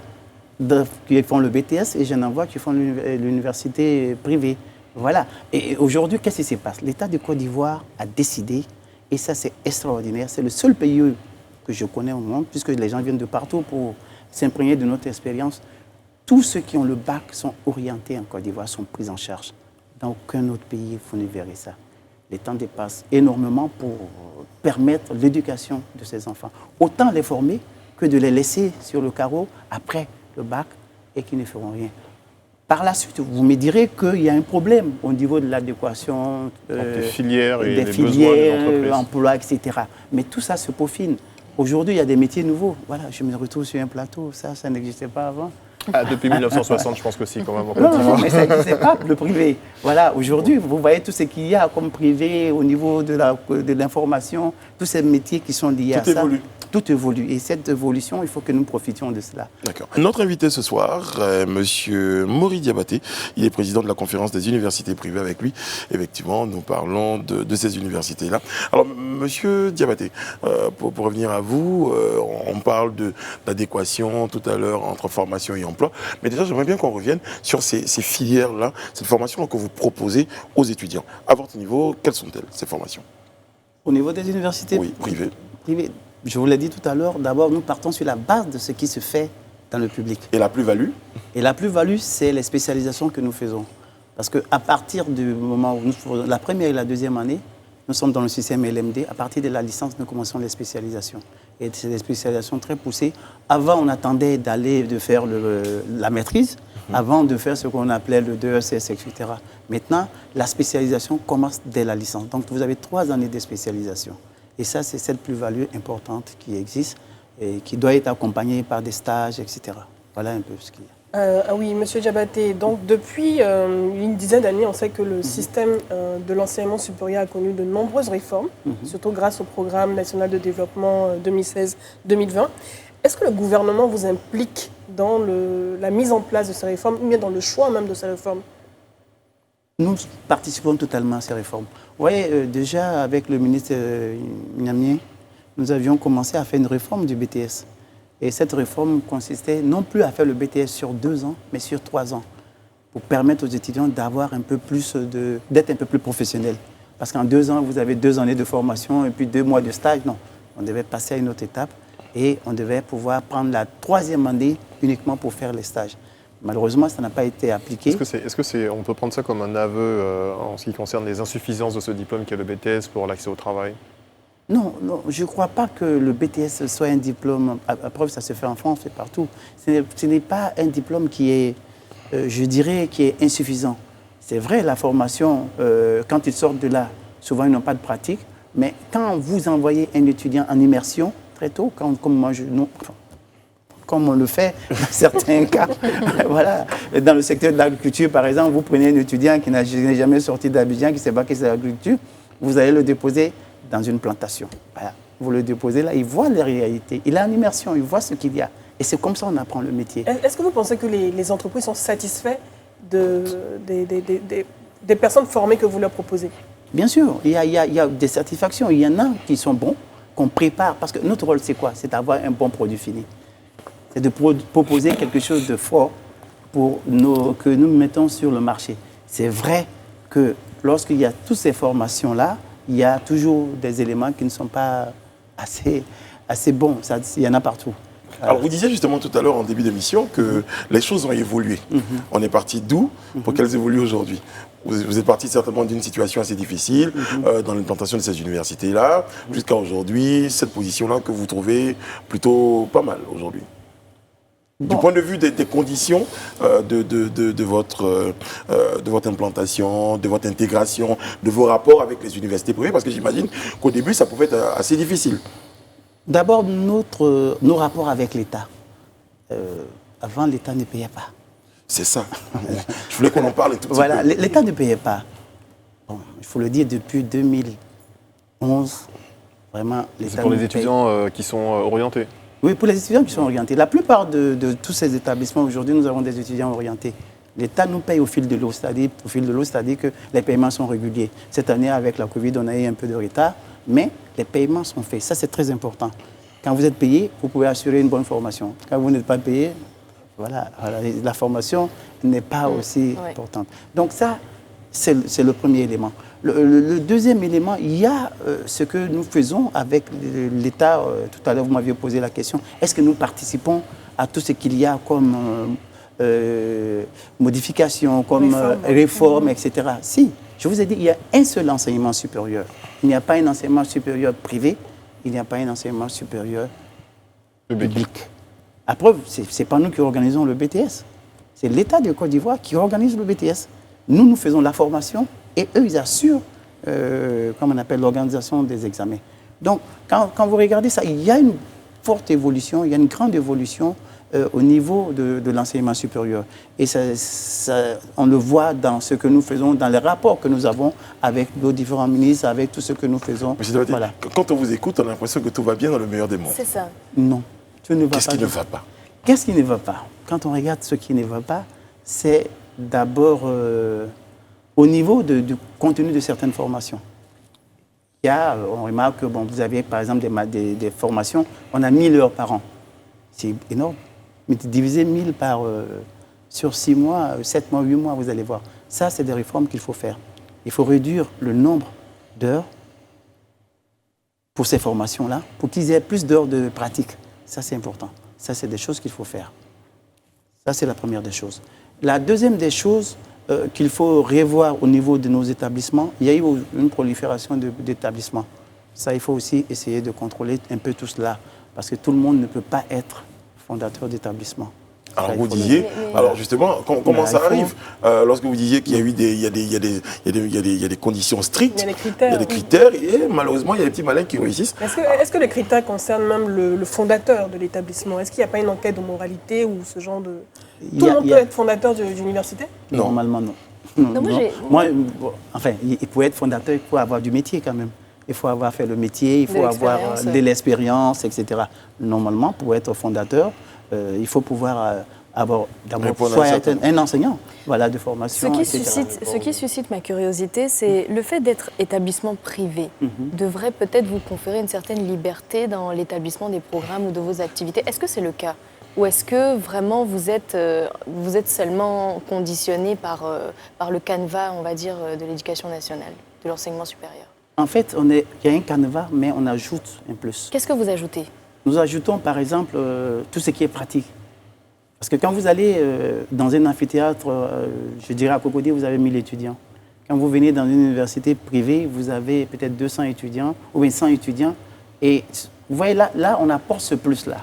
S6: qui font le BTS et j'en envoie qui font l'université privée. Voilà. Et aujourd'hui, qu'est-ce qui se passe? L'État de Côte d'Ivoire a décidé, et ça c'est extraordinaire, c'est le seul pays que je connais au monde, puisque les gens viennent de partout pour s'imprégner de notre expérience, tous ceux qui ont le bac sont orientés en Côte d'Ivoire, sont pris en charge. Dans aucun autre pays, vous ne verrez ça. Les temps dépassent énormément pour permettre l'éducation de ces enfants. Autant les former que de les laisser sur le carreau après le bac et qui ne feront rien. Par la suite, vous me direz qu'il y a un problème au niveau de l'adéquation
S3: des filières et
S6: des
S3: des besoins des
S6: filières,
S3: entreprises.
S6: emploi, etc. Mais tout ça se peaufine. Aujourd'hui, il y a des métiers nouveaux. Voilà, je me retrouve sur un plateau. Ça n'existait pas avant.
S3: Ah, depuis 1960, je pense que si, quand même. En
S6: Non,
S3: Côte
S6: non,
S3: d'Ivoire.
S6: mais ça n'existait pas, le privé. Voilà, aujourd'hui, vous voyez tout ce qu'il y a comme privé au niveau de l'information, tous ces métiers qui sont liés à
S1: Tout
S6: ça.
S1: évolue.
S6: Tout évolue. Et cette évolution, il faut que nous profitions de cela.
S1: D'accord. Notre invité ce soir, Monsieur Maury Diabaté, il est président de la conférence des universités privées. Avec lui, effectivement, nous parlons de ces universités-là. Alors, Monsieur Diabaté, pour revenir à vous, on parle d'adéquation tout à l'heure entre formation et emploi. Mais déjà, j'aimerais bien qu'on revienne sur ces filières-là, cette formation que vous proposez aux étudiants. À votre niveau, quelles sont-elles, ces formations?
S6: Au niveau des universités
S1: Oui, privées.
S6: privées, je vous l'ai dit tout à l'heure, d'abord, nous partons sur la base de ce qui se fait dans le public.
S1: Et la plus-value?
S6: Et la plus-value, c'est les spécialisations que nous faisons. Parce qu'à partir du moment où nous faisons la première et la deuxième année, nous sommes dans le système LMD. À partir de la licence, nous commençons les spécialisations. Et c'est des spécialisations très poussées. Avant, on attendait de faire la maîtrise, avant de faire ce qu'on appelait le 2ECS, etc. Maintenant, la spécialisation commence dès la licence. Donc, vous avez 3 années de spécialisation. Et ça, c'est cette plus-value importante qui existe et qui doit être accompagnée par des stages, etc. Voilà un peu ce qu'il y a.
S4: Ah oui, Monsieur Diabaté, donc depuis une dizaine d'années, on sait que le système de l'enseignement supérieur a connu de nombreuses réformes, surtout grâce au programme national de développement 2016-2020. Est-ce que le gouvernement vous implique dans la mise en place de ces réformes, ou bien dans le choix même de ces réformes?
S6: Nous participons totalement à ces réformes. Vous voyez, déjà avec le ministre Niamien, nous avions commencé à faire une réforme du BTS. Et cette réforme consistait non plus à faire le BTS sur 2 ans, mais sur 3 ans, pour permettre aux étudiants d'avoir un peu plus d'être un peu plus professionnels. Parce qu'en 2 ans, vous avez 2 années de formation et puis 2 mois de stage. Non, on devait passer à une autre étape et on devait pouvoir prendre la 3e année uniquement pour faire les stages. Malheureusement, ça n'a pas été appliqué.
S3: On peut prendre ça comme un aveu en ce qui concerne les insuffisances de ce diplôme qu'est le BTS pour l'accès au travail?
S6: Non, je ne crois pas que le BTS soit un diplôme, à preuve ça se fait en France et partout. Ce n'est pas un diplôme qui est, je dirais, qui est insuffisant. C'est vrai, la formation, quand ils sortent de là, souvent ils n'ont pas de pratique, mais quand vous envoyez un étudiant en immersion, très tôt, comme on le fait dans certains cas, voilà. Dans le secteur de l'agriculture, par exemple, vous prenez un étudiant qui n'a jamais sorti d'Abidjan, qui ne sait pas qu'est-ce que c'est l'agriculture, vous allez le déposer dans une plantation. Voilà. Vous le déposez là, il voit les réalités. Il est en immersion, il voit ce qu'il y a. Et c'est comme ça qu'on apprend le métier.
S4: Est-ce que vous pensez que les entreprises sont satisfaites des personnes formées que vous leur proposez?
S6: Bien sûr, il y a des satisfactions. Il y en a qui sont bons, qu'on prépare. Parce que notre rôle, c'est quoi? C'est d'avoir un bon produit fini. C'est de proposer quelque chose de fort que nous mettons sur le marché. C'est vrai que lorsqu'il y a toutes ces formations-là, il y a toujours des éléments qui ne sont pas assez bons. Il y en a partout.
S1: Alors, vous disiez justement tout à l'heure en début d'émission que les choses ont évolué. On est parti d'où pour qu'elles évoluent aujourd'hui? Vous êtes parti certainement d'une situation assez difficile dans l'implantation de ces universités-là, jusqu'à aujourd'hui, cette position-là que vous trouvez plutôt pas mal aujourd'hui. Du point de vue des conditions de votre implantation, de votre intégration, de vos rapports avec les universités privées, parce que j'imagine qu'au début, ça pouvait être assez difficile.
S6: D'abord, nos rapports avec l'État. Avant, l'État ne payait pas.
S1: C'est ça. Je voulais qu'on en parle un tout petit
S6: voilà,
S1: peu.
S6: L'État ne payait pas. Bon, il faut le dire, depuis 2011, vraiment, l'État.
S3: C'est pour
S6: nous
S3: les étudiants qui sont orientés?
S6: Oui, pour les étudiants qui sont orientés. La plupart de tous ces établissements, aujourd'hui, nous avons des étudiants orientés. L'État nous paye au fil de l'eau, c'est-à-dire que les paiements sont réguliers. Cette année, avec la Covid, on a eu un peu de retard, mais les paiements sont faits. Ça, c'est très important. Quand vous êtes payé, vous pouvez assurer une bonne formation. Quand vous n'êtes pas payé, voilà, la formation n'est pas aussi importante. Donc ça, C'est le premier élément. Le deuxième élément, il y a ce que nous faisons avec l'État. Tout à l'heure, vous m'aviez posé la question, est-ce que nous participons à tout ce qu'il y a comme modification, comme réforme, etc. Si, je vous ai dit, il y a un seul enseignement supérieur. Il n'y a pas un enseignement supérieur privé, il n'y a pas un enseignement supérieur public. À preuve, ce n'est pas nous qui organisons le BTS. C'est l'État de Côte d'Ivoire qui organise le BTS. Nous faisons la formation et eux, ils assurent, comme on appelle, l'organisation des examens. Donc, quand vous regardez ça, il y a une forte évolution, il y a une grande évolution au niveau de l'enseignement supérieur. Et on le voit dans ce que nous faisons, dans les rapports que nous avons avec nos différents ministres, avec tout ce que nous faisons.
S1: Monsieur Dabaté,
S6: voilà.
S1: Quand on vous écoute, on a l'impression que tout va bien dans le meilleur des mondes.
S2: C'est ça.
S6: Non, tout ne va pas.
S1: Qu'est-ce qui ne va pas?
S6: Qu'est-ce qui ne va pas? Quand on regarde ce qui ne va pas, c'est d'abord au niveau du contenu de certaines formations. On remarque que vous avez par exemple des formations, on a 1000 heures par an. C'est énorme. Mais diviser 1000 sur 6 mois, 7 mois, 8 mois, vous allez voir. Ça, c'est des réformes qu'il faut faire. Il faut réduire le nombre d'heures pour ces formations-là, pour qu'ils aient plus d'heures de pratique. Ça, c'est important. Ça, c'est des choses qu'il faut faire. Ça, c'est la première des choses. La deuxième des choses qu'il faut revoir au niveau de nos établissements, il y a eu une prolifération d'établissements. Ça, il faut aussi essayer de contrôler un peu tout cela, parce que tout le monde ne peut pas être fondateur d'établissement.
S1: Alors vous disiez, alors justement, comment ça arrive lorsque vous disiez qu'il y a eu il y a des conditions strictes,
S4: il y a des critères,
S1: il y a des critères et malheureusement il y a des petits malins qui réussissent.
S4: Est-ce que les critères concernent même le fondateur de l'établissement? Est-ce qu'il n'y a pas une enquête de moralité ou ce genre de... Tout le monde peut être fondateur d'une université?
S6: Normalement, non. Enfin, il faut être fondateur, il faut avoir du métier quand même. Il faut avoir fait le métier, il faut avoir de l'expérience, etc. Normalement, pour être fondateur, il faut pouvoir avoir d'abord soit être un enseignant de formation,
S2: Ce qui suscite ma curiosité, c'est le fait d'être établissement privé devrait peut-être vous conférer une certaine liberté dans l'établissement des programmes ou de vos activités. Est-ce que c'est le cas? Ou est-ce que vraiment vous êtes seulement conditionné par le canevas, on va dire, de l'éducation nationale, de l'enseignement supérieur?
S6: En fait, il y a un canevas, mais on ajoute un plus.
S2: Qu'est-ce que vous ajoutez? Nous
S6: ajoutons, par exemple, tout ce qui est pratique. Parce que quand vous allez dans un amphithéâtre, je dirais à Cocody, vous avez 1000 étudiants. Quand vous venez dans une université privée, vous avez peut-être 200 étudiants ou bien 100 étudiants. Et vous voyez, là, on apporte ce plus-là.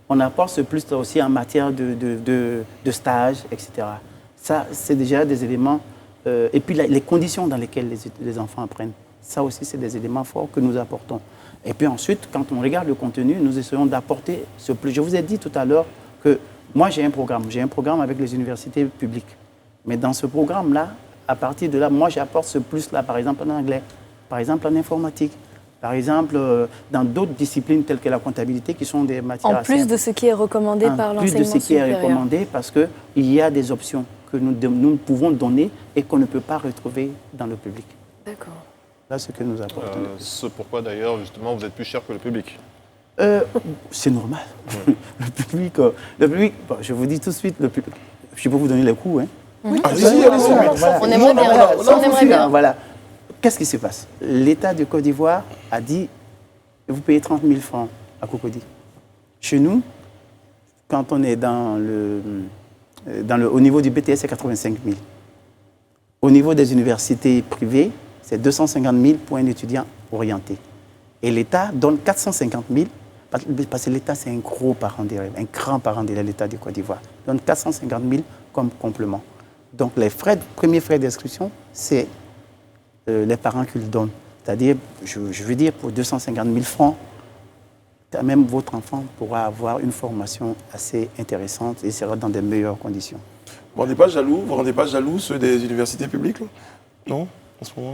S6: On apporte ce plus aussi en matière de stage, etc. Ça, c'est déjà des éléments. Et puis les conditions dans lesquelles les enfants apprennent. Ça aussi, c'est des éléments forts que nous apportons. Et puis ensuite, quand on regarde le contenu, nous essayons d'apporter ce plus. Je vous ai dit tout à l'heure que moi, j'ai un programme avec les universités publiques. Mais dans ce programme-là, à partir de là, moi, j'apporte ce plus-là, par exemple en anglais, par exemple en informatique, par exemple dans d'autres disciplines telles que la comptabilité, qui sont des matières...
S2: En plus de ce qui est recommandé par l'enseignement supérieur. En plus de ce qui est recommandé, parce qu'il y a des options que nous pouvons donner et qu'on ne peut pas retrouver dans le public. D'accord.
S6: Là, ce que nous apportons.
S3: Ce pourquoi, d'ailleurs, justement, vous êtes plus cher que le public.
S6: C'est normal. Le public, bon, je vous dis tout de suite, le public, je peux vous donner les coûts. Hein.
S1: Allez-y.
S2: On aimerait bien.
S6: Voilà. Qu'est-ce qui se passe? L'État de Côte d'Ivoire a dit, vous payez 30 000 francs à Cocody. Chez nous, quand on est au niveau du BTS, c'est 85 000. Au niveau des universités privées, c'est 250 000 pour un étudiant orienté. Et l'État donne 450 000, parce que l'État, c'est un gros parent d'élève, un grand parent d'élève, l'État de Côte d'Ivoire. Donne 450 000 comme complément. Donc, les premiers frais d'inscription, c'est les parents qui le donnent. C'est-à-dire, je veux dire, pour 250 000 francs, même votre enfant pourra avoir une formation assez intéressante et sera dans de meilleures conditions.
S1: Vous ne vous rendez pas jaloux ceux des universités publiques là? Non?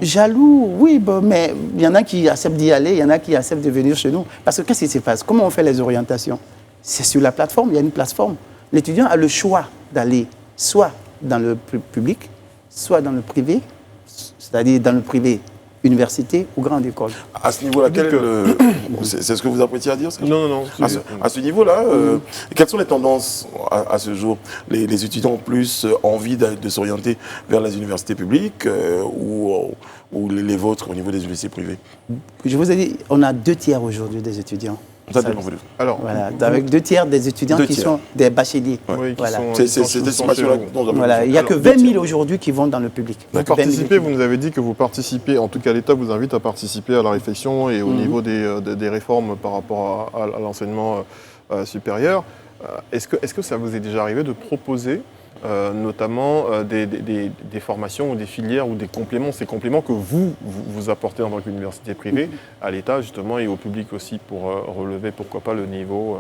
S6: Jaloux, oui, bon, mais il y en a qui acceptent d'y aller, il y en a qui acceptent de venir chez nous. Parce que qu'est-ce qui se passe? Comment on fait les orientations? C'est sur la plateforme, il y a une plateforme. L'étudiant a le choix d'aller soit dans le public, soit dans le privé. C'est-à-dire dans le privé, université ou grande école.
S1: À ce niveau-là, c'est ce que vous apprêtiez à dire ça?
S3: Non.
S1: À ce niveau-là, quelles sont les tendances à ce jour? Les étudiants ont plus envie de s'orienter vers les universités publiques ou les vôtres au niveau des universités privées?
S6: Je vous ai dit, on a 2 tiers aujourd'hui des étudiants.
S1: Ça dépend.
S3: Alors,
S6: Voilà, avec 2 tiers des étudiants qui sont des bacheliers.
S3: oui,
S6: Voilà.
S1: C'est cette estimation-là dont j'avais
S6: Voilà, il n'y a que 20 000 aujourd'hui qui vont dans le public.
S3: Vous
S6: 20 000
S3: participez, vous
S6: étudiants.
S3: nous avez dit que vous participez, en tout cas l'État vous invite à participer à la réflexion et au niveau des réformes par rapport à l'enseignement supérieur. Est-ce que ça vous est déjà arrivé de proposer notamment des formations ou des filières ou des compléments, ces compléments que vous apportez en tant qu'université privée à l'État justement et au public aussi pour relever pourquoi pas le niveau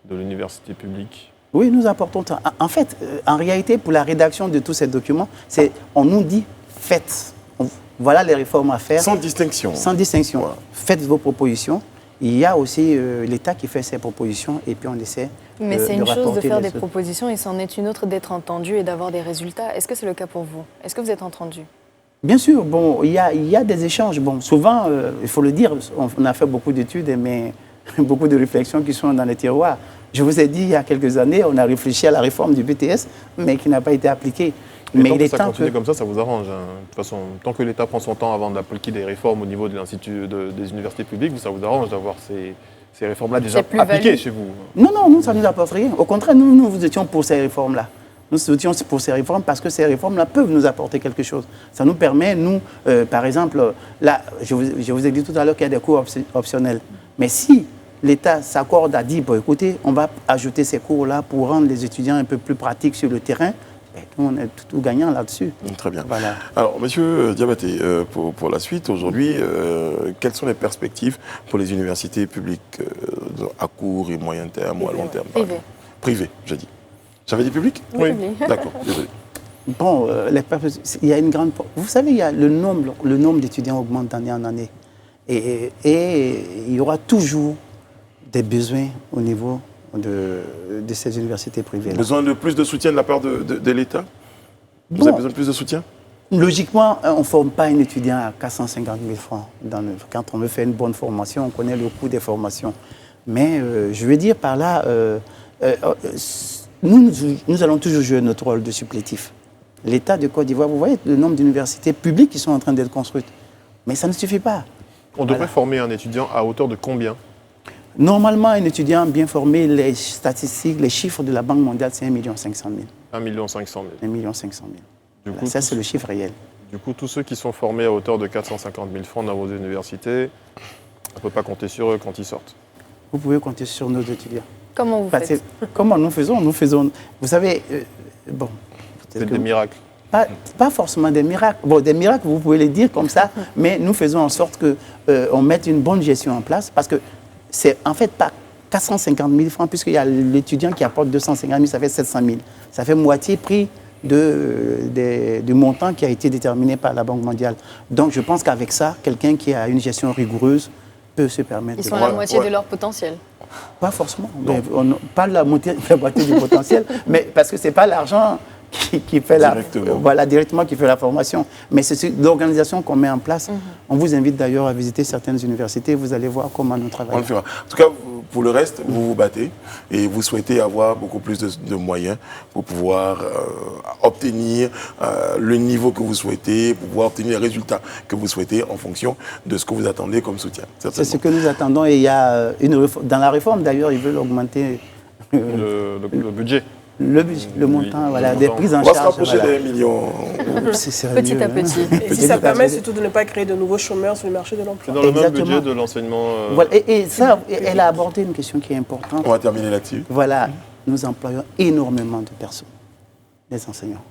S3: de l'université publique?
S6: Oui, nous apportons ça. En fait, en réalité, pour la rédaction de tous ces documents, on nous dit faites. Voilà les réformes à faire.
S1: Sans distinction.
S6: Sans distinction.
S1: Voilà.
S6: Faites vos propositions. Il y a aussi l'État qui fait ses propositions et puis on essaie
S2: Mais c'est une chose de
S6: rapporter
S2: faire
S6: les
S2: des
S6: autres.
S2: propositions et c'en est une autre d'être entendu et d'avoir des résultats. Est-ce que c'est le cas pour vous? Est-ce que vous êtes entendu?
S6: Bien sûr, bon, il y a des échanges. Bon, souvent, il faut le dire, on a fait beaucoup d'études, mais beaucoup de réflexions qui sont dans les tiroirs. Je vous ai dit, il y a quelques années, on a réfléchi à la réforme du BTS, mais qui n'a pas été appliquée.
S3: Mais tant
S6: il
S3: que
S6: est
S3: ça
S6: temps
S3: continue comme ça vous arrange. Hein. De toute façon, tant que l'État prend son temps avant d'appliquer des réformes au niveau de l'Institut des universités publiques, ça vous arrange d'avoir ces réformes-là déjà
S2: C'est plus-value.
S3: appliquées chez vous.
S6: Non, nous, ça ne nous apporte rien. Au contraire, nous étions pour ces réformes-là. Nous étions pour ces réformes parce que ces réformes-là peuvent nous apporter quelque chose. Ça nous permet, nous, par exemple, là, je vous ai dit tout à l'heure qu'il y a des cours optionnels. Mais si l'État s'accorde à dire, bon, écoutez, on va ajouter ces cours-là pour rendre les étudiants un peu plus pratiques sur le terrain, nous, on est tout gagnant là-dessus.
S1: Très bien.
S6: Voilà.
S1: Alors, monsieur Diabaté, pour la suite, aujourd'hui, quelles sont les perspectives pour les universités publiques à court et moyen terme ou à long terme?
S2: Privé.
S1: Privé, j'ai dit. J'avais dit public?
S2: Oui.
S1: D'accord, désolé.
S6: Bon, il y a une grande... Vous savez, il y a le nombre d'étudiants augmente d'année en année. Et il y aura toujours des besoins au niveau de ces universités privées.
S1: Besoin de plus de soutien de la part de l'État? Vous
S6: Bon.
S1: avez besoin de plus de soutien?
S6: Logiquement, on ne forme pas un étudiant à 450 000 francs. Quand on veut faire une bonne formation, on connaît le coût des formations. Mais je veux dire par là, nous allons toujours jouer notre rôle de supplétif. L'État de Côte d'Ivoire, vous voyez le nombre d'universités publiques qui sont en train d'être construites. Mais ça ne suffit pas.
S3: On devrait former un étudiant à hauteur de combien?
S6: Normalement, un étudiant bien formé, les statistiques, les chiffres de la Banque mondiale, c'est 1 500 000.
S3: 1 500 000.
S6: 1 500 000.
S3: Du
S6: Voilà,
S3: coup,
S6: ça, c'est le chiffre réel.
S3: Du coup, tous ceux qui sont formés à hauteur de 450 000 francs dans vos universités, on ne peut pas compter sur eux quand ils sortent.
S6: Vous pouvez compter sur nos étudiants.
S2: Comment vous
S6: Parce
S2: faites?
S6: que, comment nous faisons? Vous savez, bon...
S3: C'est des miracles.
S6: Pas forcément des miracles. Bon, des miracles, vous pouvez les dire comme ça, mais nous faisons en sorte qu'on mette une bonne gestion en place parce que c'est en fait pas 450 000 francs, puisqu'il y a l'étudiant qui apporte 250 000, ça fait 700 000. Ça fait moitié prix du montant qui a été déterminé par la Banque mondiale. Donc je pense qu'avec ça, quelqu'un qui a une gestion rigoureuse peut se permettre
S2: Ils sont à la moitié de leur potentiel.
S6: Pas forcément. Mais pas la moitié du potentiel, mais parce que ce n'est pas l'argent qui fait directement qui fait la formation. Mais c'est l'organisation qu'on met en place. On vous invite d'ailleurs à visiter certaines universités. Vous allez voir comment nous
S1: On
S6: travaillons.
S1: le fera. En tout cas, pour le reste, vous vous battez et vous souhaitez avoir beaucoup plus de moyens pour pouvoir obtenir le niveau que vous souhaitez, pour pouvoir obtenir les résultats que vous souhaitez en fonction de ce que vous attendez comme soutien.
S6: C'est ce que nous attendons. Et il y a dans la réforme, d'ailleurs, ils veulent augmenter
S3: Le budget.
S6: le montant, voilà, des prises en
S1: On va se
S6: charge.
S1: rapprocher
S6: Voilà.
S1: des millions.
S6: C'est sérieux,
S2: Petit à
S6: hein.
S2: petit.
S4: Et si ça permet surtout de ne pas créer de nouveaux chômeurs sur le marché de
S3: C'est
S4: l'emploi.
S3: dans le même
S6: Exactement.
S3: budget de l'enseignement.
S6: Voilà. Et ça, elle a abordé une question qui est importante.
S1: On va terminer là-dessus.
S6: Voilà, nous employons énormément de personnes, les enseignants,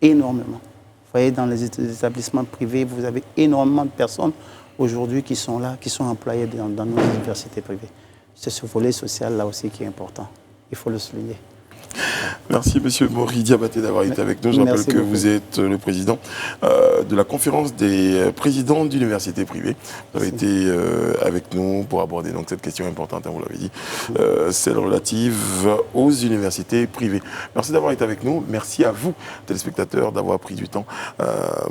S6: énormément. Vous voyez, dans les établissements privés, vous avez énormément de personnes aujourd'hui qui sont là, qui sont employées dans nos universités privées. C'est ce volet social là aussi qui est important. Il faut le souligner.
S1: Merci, monsieur Maury Diabaté, d'avoir été avec nous. Je rappelle
S6: Merci
S1: que
S6: beaucoup.
S1: vous êtes le président de la conférence des présidents d'universités privées. Vous avez été avec nous pour aborder donc cette question importante, hein, vous l'avez dit, celle relative aux universités privées. Merci d'avoir été avec nous. Merci à vous, téléspectateurs, d'avoir pris du temps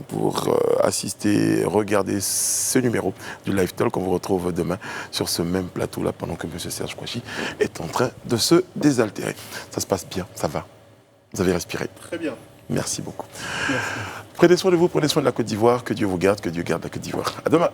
S1: pour assister, regarder ce numéro du Live Talk. On vous retrouve demain sur ce même plateau-là pendant que monsieur Serge Kouachi est en train de se désaltérer. Ça se passe bien, ça va. Vous avez respiré.
S3: Très bien.
S1: Merci beaucoup.
S6: Merci.
S1: Prenez soin de vous, prenez soin de la Côte d'Ivoire. Que Dieu vous garde, que Dieu garde la Côte d'Ivoire. À demain.